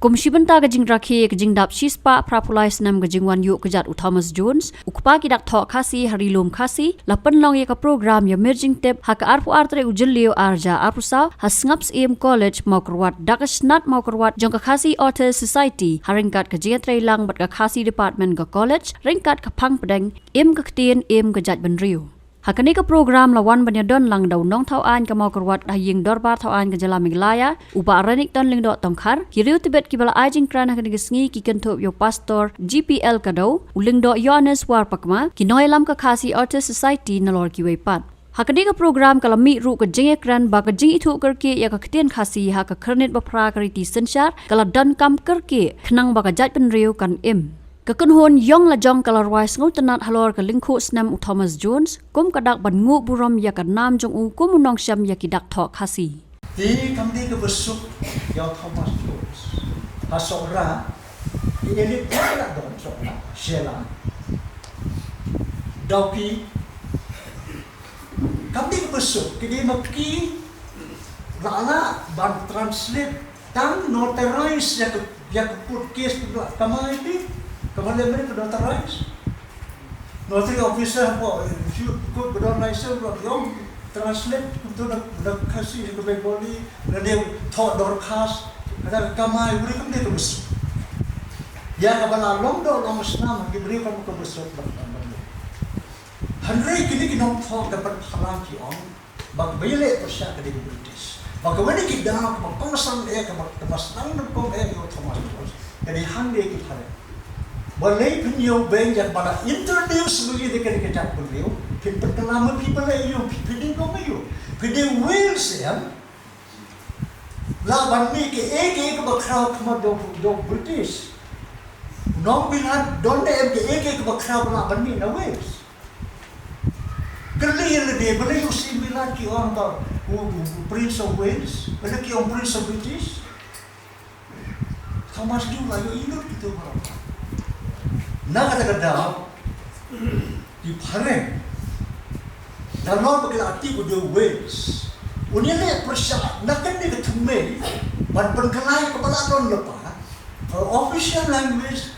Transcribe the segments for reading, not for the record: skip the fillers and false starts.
Komisi Benta Gajing Rakhi Gajing Dap Shispa Prapulai Snem Gajing Wan Yuk Kejat Thomas Jones Ukpa Kidak Thoh Khasi Harilum Khasi Lapan Long Yaka Program Ya Merging Tip Haka Arpu Artre Ujellio Arja Arpusaw Hasngaps EM College Maukerwat Dakasnat Maukerwat Jongka Khasi Authors Society Haringkat Kajing Trailang Bat Khasi Department Ka College Ringkat Kapang Pedeng EM Ktien EM Kejat Benriu Hakani ka program lawan banyadon lang daw nong tawaan ka maukerwat dahing dorbar tawaan ka jala Meghalaya upa aranik ton ling do tongkhar hiriu tibet kibala ajing krana ka nigisngi ki kentop yo pastor GPL ka daw uling do Yohanes war pakma kinoilam ka Khasi Authors Society nalor ki weipat Hakani ka program kalami ru ka jing ekran ba ka jing Ithuh kerke ya ka Ktien Khasi ha ka kernit ba pra kariti sensyar kala dan kam kerke khnang ba ka jat penriu kan im Kekenhon yong la jong kalarwais ngau tenat halor ke lingku Snem Thomas Jones kum kadak ban ngu buram ya ka nam jong u kum nong syam ya kidak Thoh Khasi. Di kami ke besuk ya Thomas Jones. Hasora di elit tak don sora Shillong. Doki kami ke besuk kini maki lala ban translate tang notarize ya ke put case kamai di Kemudian mereka notaris, notary officer apa, ikut bernotarizer yang translate untuk nak kasih ke Bengali, dia Thoh dorkas, ada kamai beri kemudian ke besar. Ya kapan long do long Snem diberi kamu ke besar bertambah. Henry kini kita Thoh dapat halang kiong, bag bile persya ke di British. Bagaimana kita nak pengesan ke kemasang dan kong yo Thomas Jones. Jadi Henry kita hari. Balai penyu banyak pada introduce begitu kan kita beliau. Pertama people ayo, people kau ayo, people Wales ya. Lawan ni ke ek bakrau kemar do British. Nong bilang donde ek bakrau lawan ni na Wales. Kerana dia balai usi bilang ki orang tar Prince of Wales, balai ki orang Prince of British. Thomas juga yo ingat gitu berapa. Nakadagadaw di pareng dalam berkelati kuda Wales unile persya nakan ni ketume ban pengkelai kepala don lepa official language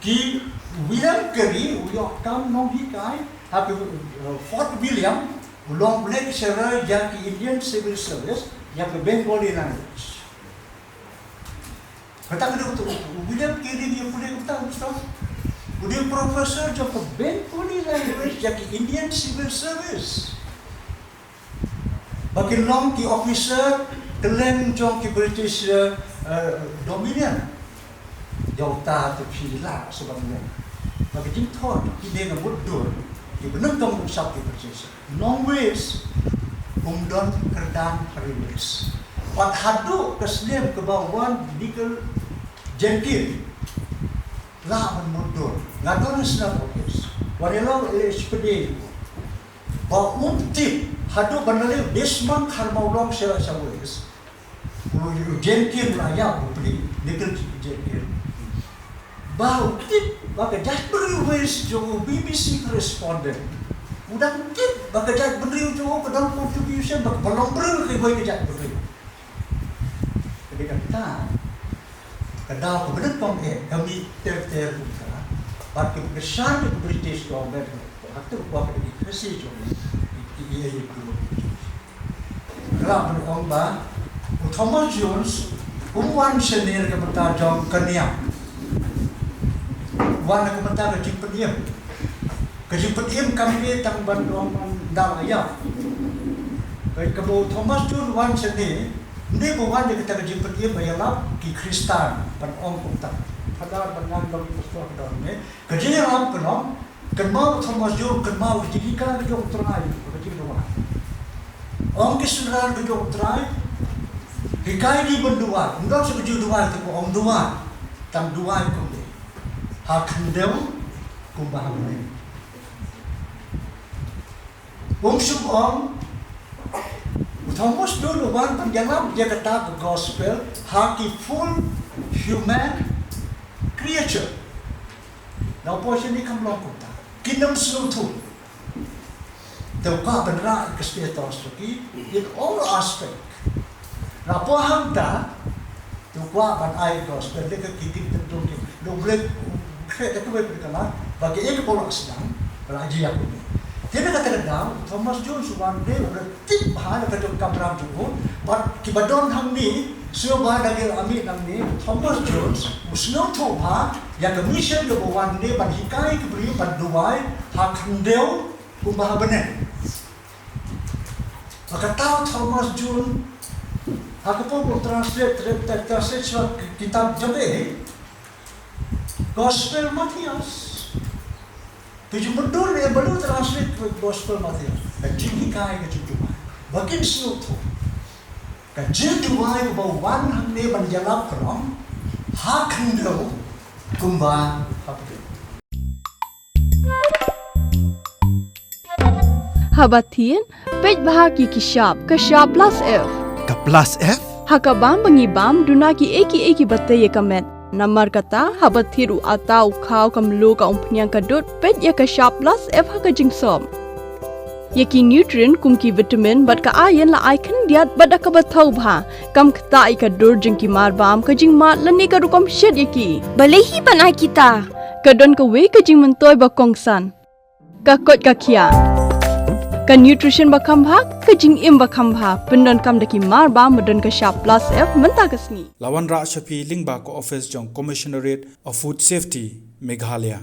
ki William Curry uyok kam nong hikai happy Fort William ulong black sera jaki Indian Civil Service yang Bengali language kata kedua tu William Curry dia boleh kata ustaz Dia profesor jauh Bengali language jadi Indian Civil Service. Bagi long ki officer kelen jauh ki British Dominion. Jauh tak terpilih sebabnya. Bagi jing Thoh ki dia ngebudur. Ki benar tong usap ki British. Long ways umdon kerdan hariwis. Pat hadu ke Snem ke bawah legal jengkir. Lah mundur, ngadon Snem office. Walau SPD, bawa untip hadu bandalai desman karmaulong sewis. Jengkir raya beli, legal jengkir. Bawa untip, bagai jat beriwis jo BBC correspondent. Udah untip, bagai jat beriwis jo kedal contribution, bagai belum beriwis ke jat beriwis. Ketika kita Kadang kemudian kami ter bagi besar di British government, waktu waktu di Khasi juga, ia itu. Kalau beromba, Thomas Jones, umwan sendiri kementar jam keniam, wan kementar kejipeniam kami tang bandung dalaya. Kalau Thomas Jones wan sendiri. Ini bukan dia kita jemput dia bayar ki Kristen pan om kuntak. Pada dengan bagi pastor dalamnya. Kerja yang penom, kenal Thomas Jones kenal jika kita try, kerja dua. Om kesudahan kita try. Hikai di berdua, enggak setuju dua itu om dua, tam dua itu ni. Hak hendam kumbah ni. Om sub om Thomas dulu wan penjalan dia kata ke gospel haki full human creature. Now portion ni kamu lakukan. Kingdom seluruh. Teuka benar ke status lagi in all aspect. Nah paham tak? Tu qua ban ai gospel le ka kitim tentu ki do break kre ta ko kana bagi ek polak sedang raji aku ni dia kata dah Thomas Jones one day berarti bahana ka jom kamram tu but kibadon hang ni sio ba dagil ami nang ni Thomas Jones usno tho ba ya ka mission do one day ban hikai ki bri ban duai ha khandeu ku ba bane maka tahu Thomas Jones aku pun translate kitab jabe Gospel Matthias tujuh betul ni baru translate Gospel Matthias dan jingki kai ke cucu bagian snow tu kan jingki wai ke bawah hang ni banjalap kerom hakan do kumba apa tu Habatin pej bahagi kishap plus F Ka plus F? Hakabam bangibam dunaki eki batte ye kamet Namar kata habat thiru atau kau kamlu ka umpnyang kadut pet ya ka sharp plus F haka jingsom. Yaki nutrient kum ki vitamin bat ka ayan la icon diat bat ka bathau bha kam khta I ka dur jing ki mar bam ka jing mat lani ka rukom shed yaki. Balehi panai kita. Ka don ka we ka jing mentoy ba kongsan. Ka kot ka kia. Ka nutrition ba kham bha ka jing im ba kham bha pendon kam daki mar bam madon ka sharp plus F menta kasni. Wanrah Shapi Lingba Ko Office Jong Commissionerate of Food Safety Meghalaya.